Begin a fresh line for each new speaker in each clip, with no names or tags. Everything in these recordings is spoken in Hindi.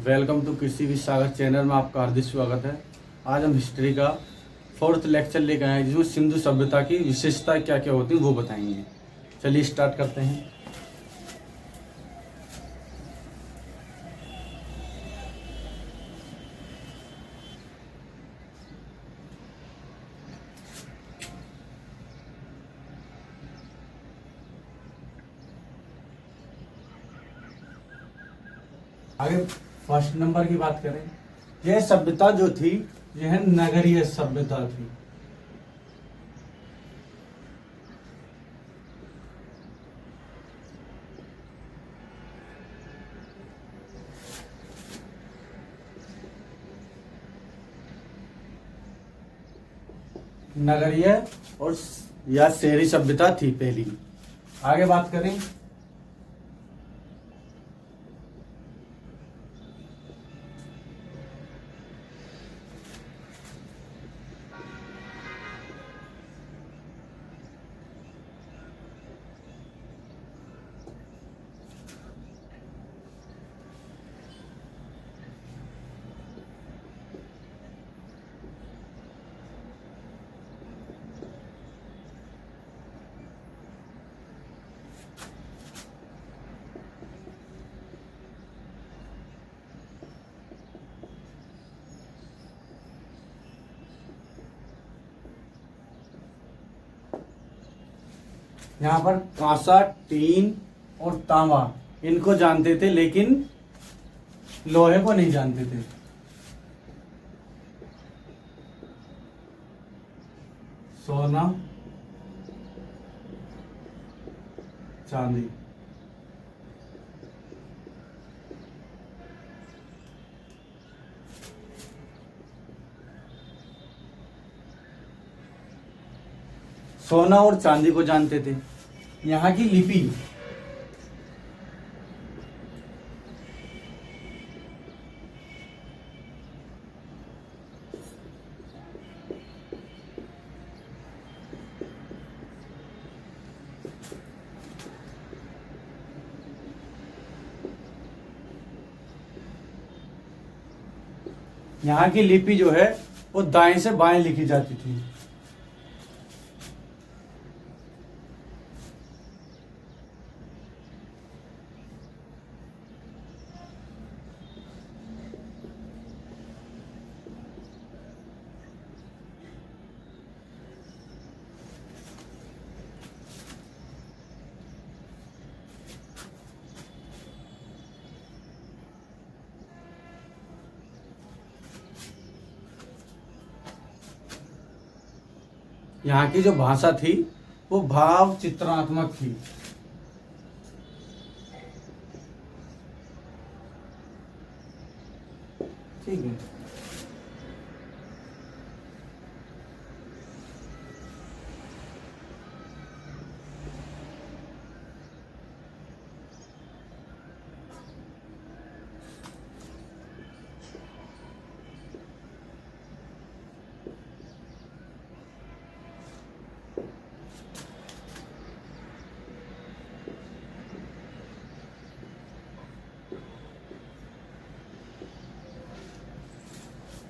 वेलकम टू कृषि विद सागर चैनल में आपका हार्दिक स्वागत है। आज हम हिस्ट्री का 4th लेक्चर लेकर आए हैं, जिसमें सिंधु सभ्यता की विशेषता क्या क्या होती है वो बताएंगे। चलिए स्टार्ट करते हैं। आगे फर्स्ट नंबर की बात करें, यह सभ्यता जो थी यह नगरीय सभ्यता थी। नगरीय और या शहरी सभ्यता थी पहली। आगे बात करें, यहाँ पर कांसा, टीन और तांबा इनको जानते थे, लेकिन लोहे को नहीं जानते थे। सोना, चांदी। सोना और चांदी को जानते थे। यहाँ की लिपि, यहाँ की लिपि जो है वो दाएं से बाएं लिखी जाती थी। यहाँ की जो भाषा थी वो भाव चित्रात्मक थी। ठीक है।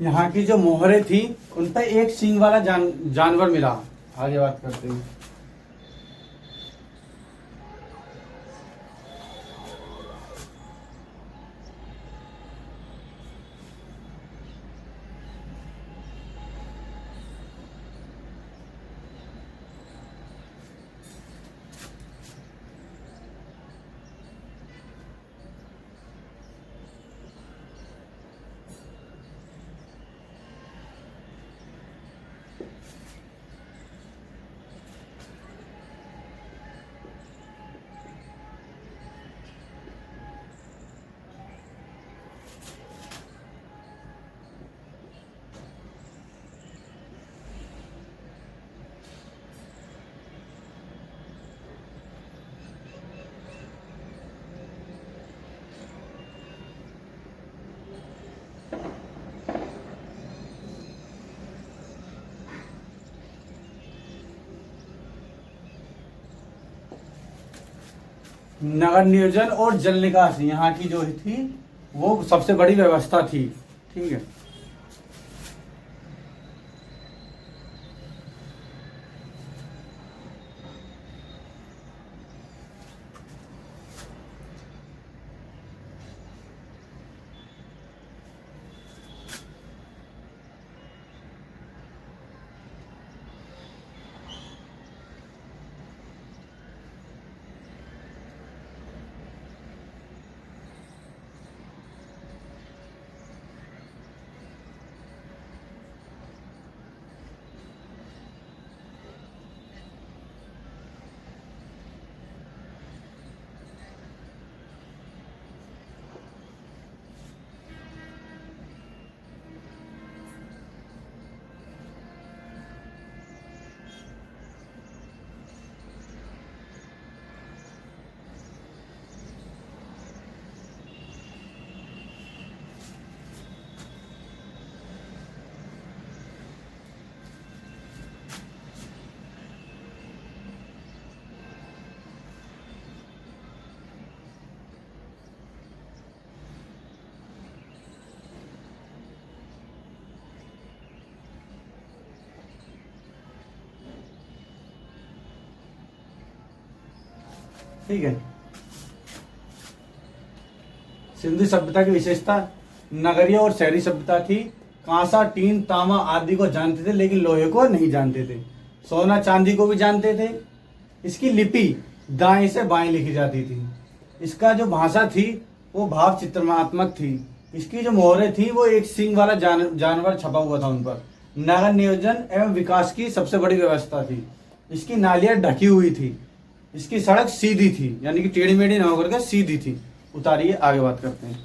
यहाँ की जो मोहरें थी उन पर एक सींग वाला जानवर मिला। आगे बात करते हैं। नगर नियोजन और जल निकास यहाँ की जो थी वो सबसे बड़ी व्यवस्था थी। ठीक है। ठीक है। सिंधु सभ्यता की विशेषता, नगरीय और शहरी सभ्यता थी। कांसा, टीन, तांबा आदि को जानते थे, लेकिन लोहे को नहीं जानते थे। सोना चांदी को भी जानते थे। इसकी लिपि दाएं से बाएं लिखी जाती थी। इसका जो भाषा थी वो भाव चित्रणात्मक थी। इसकी जो मोहरें थी वो एक सींग वाला जानवर छपा हुआ था उन पर। नगर नियोजन एवं विकास की सबसे बड़ी व्यवस्था थी। इसकी नालियां ढकी हुई थी। इसकी सड़क सीधी थी, यानी कि टेढ़ी मेढ़ी ना होकर के सीधी थी। उतारिए, आगे बात करते हैं।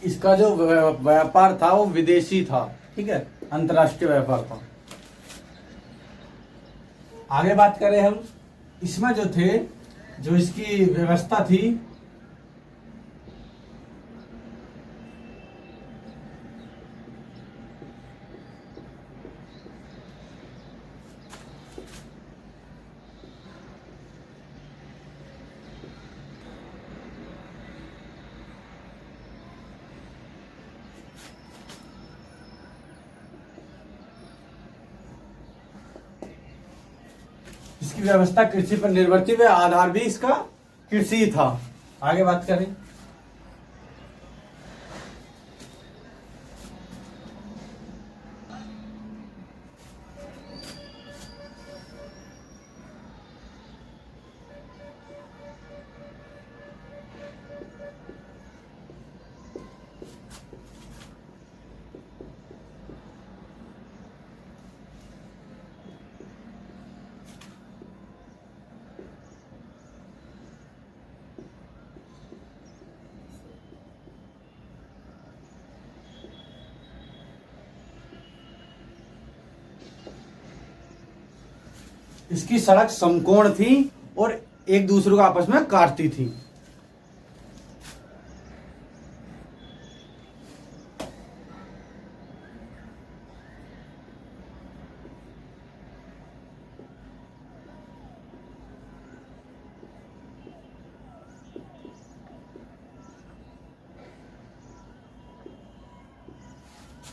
इसका जो व्यापार था वो विदेशी था। ठीक है, अंतर्राष्ट्रीय व्यापार था। आगे बात करें हम, इसमें जो थे, जो इसकी व्यवस्था थी, इसकी व्यवस्था कृषि पर निर्भर थी। वह आधार भी इसका कृषि ही था। आगे बात करें, इसकी सड़क समकोण थी और एक दूसरे को आपस में काटती थी।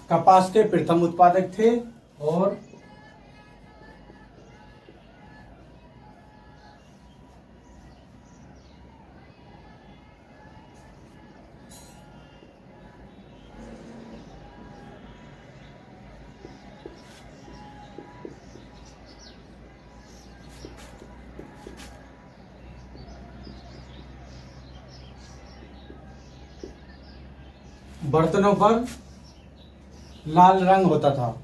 कपास के प्रथम उत्पादक थे। और बर्तनों पर लाल रंग होता था।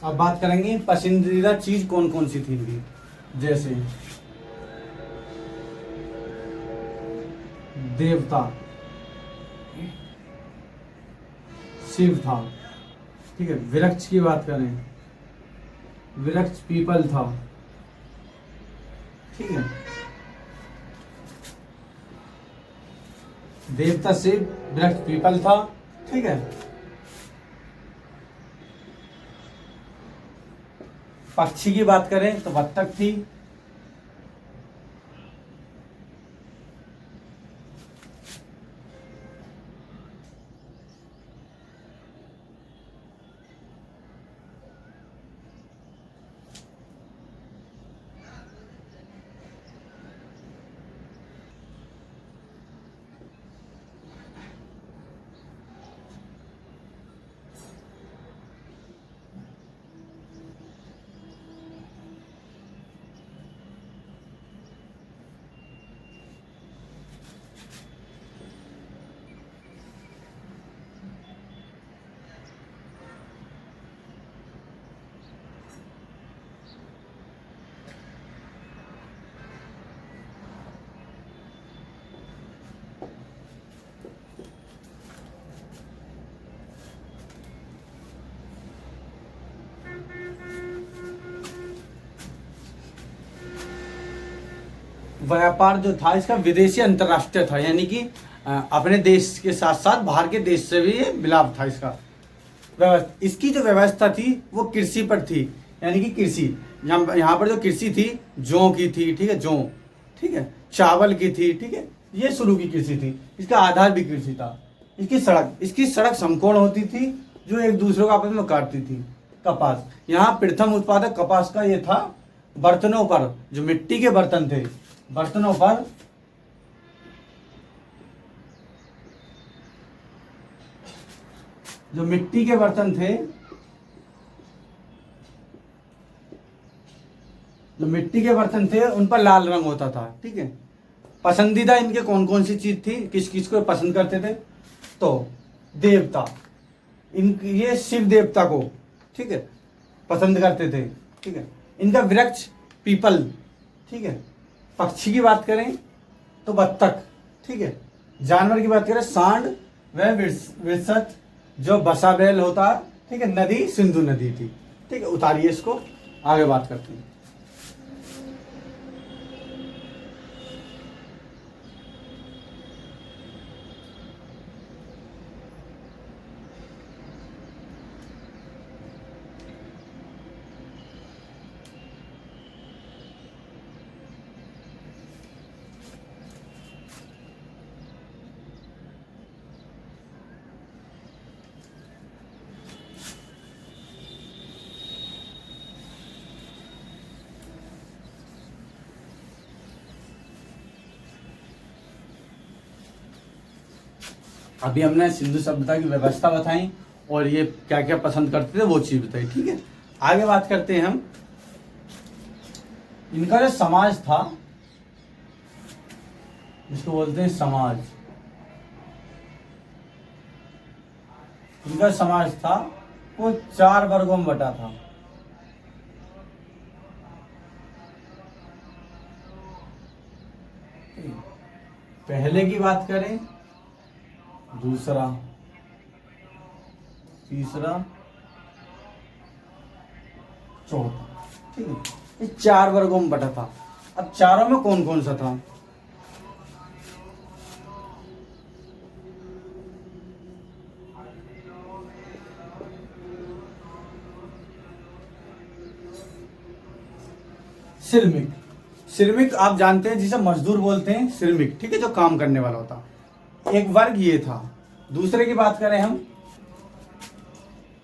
अब बात करेंगे पसंदीदा चीज कौन कौन सी थी इनकी, जैसे देवता शिव था, ठीक है। वृक्ष की बात करें, वृक्ष पीपल था, ठीक है। देवता शिव, वृक्ष पीपल था, ठीक है। पक्षी की बात करें तो बत्तख थी, व्यापार जो था इसका विदेशी अंतरराष्ट्रीय था, यानी कि अपने देश के साथ साथ बाहर के देश से भी ये मिलाप था इसका। इसकी जो व्यवस्था थी वो कृषि पर थी, यानी कि कृषि यहाँ पर जो कृषि थी जौ की थी, ठीक है, जौ, ठीक है, चावल की थी, ठीक है, ये शुरू की कृषि थी। इसका आधार भी कृषि था। इसकी सड़क समकोण होती थी जो एक दूसरे को आपस में काटती थी। कपास, यहाँ प्रथम उत्पादक कपास का ये था। बर्तनों पर, जो मिट्टी के बर्तन थे, बर्तनों पर जो मिट्टी के बर्तन थे, जो मिट्टी के बर्तन थे उन पर लाल रंग होता था, ठीक है। पसंदीदा इनके कौन कौन सी चीज थी, किस किस को पसंद करते थे, तो देवता, ये शिव देवता को, ठीक है, पसंद करते थे, ठीक है। इनका वृक्ष पीपल, ठीक है। पक्षी की बात करें तो बत्तख, ठीक है। जानवर की बात करें सांड व विरसत, जो बसा बैल होता, ठीक है। नदी सिंधु नदी थी, ठीक है। उतारिए इसको, आगे बात करते हैं। अभी हमने सिंधु सभ्यता की व्यवस्था बताई और ये क्या क्या पसंद करते थे वो चीज बताई, ठीक है। आगे बात करते हैं हम, इनका जो समाज था, इसको बोलते हैं समाज। इनका समाज था वो 4 वर्गों में बटा था। पहले की बात करें, दूसरा, तीसरा, चौथा, ठीक है। ये 4 वर्गों में बटा था। अब चारों में कौन कौन सा था, श्रमिक। श्रमिक आप जानते हैं जिसे मजदूर बोलते हैं, श्रमिक, ठीक है, जो काम करने वाला होता। एक वर्ग ये था। दूसरे की बात करें हम,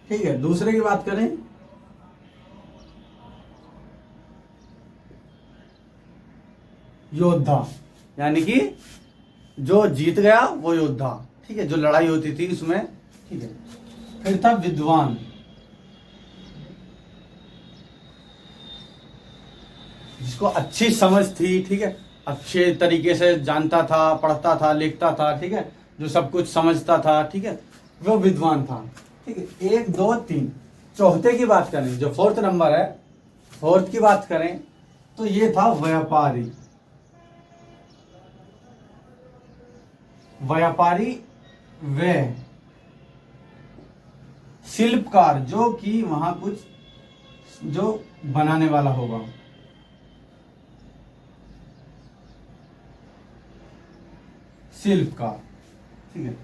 ठीक है, दूसरे की बात करें योद्धा, यानी कि जो जीत गया वो योद्धा, ठीक है, जो लड़ाई होती थी उसमें, ठीक है। फिर था विद्वान, जिसको अच्छी समझ थी, ठीक है, अच्छे तरीके से जानता था, पढ़ता था, लिखता था, ठीक है, जो सब कुछ समझता था, ठीक है, वो विद्वान था, ठीक है। 1 2 3, चौथे की बात करें, जो फोर्थ नंबर है, फोर्थ की बात करें तो ये था व्यापारी। व्यापारी व शिल्पकार, जो कि वहां कुछ जो बनाने वाला होगा, शिल्पकार, ठीक है,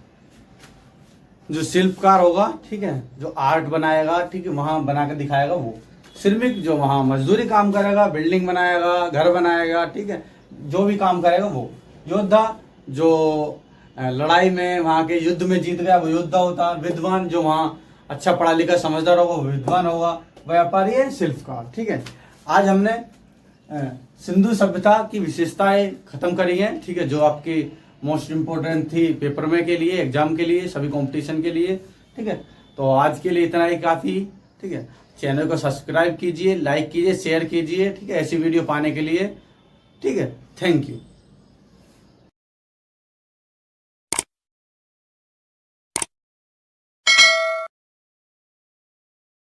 जो शिल्पकार होगा, ठीक है, जो आर्ट बनाएगा, ठीक है, वहां बना के दिखाएगा वो। श्रमिक, जो वहां मजदूरी काम करेगा, बिल्डिंग बनाएगा, घर बनाएगा, ठीक है, जो भी काम करेगा वो। योद्धा, जो लड़ाई में वहां के युद्ध में जीत गया वो योद्धा होता। विद्वान, जो वहां अच्छा पढ़ा लिखा समझदार होगा वो विद्वान होगा। व्यापारी है शिल्पकार, ठीक है। आज हमने सिंधु सभ्यता की विशेषताएं खत्म करी हैं, ठीक है, जो आपकी मोस्ट इम्पोर्टेंट थी पेपर में के लिए, एग्जाम के लिए, सभी कंपटीशन के लिए, ठीक है। तो आज के लिए इतना ही काफ़ी, ठीक है। चैनल को सब्सक्राइब कीजिए, लाइक कीजिए, शेयर कीजिए, ठीक है, ऐसी वीडियो पाने के लिए, ठीक है। Thank you.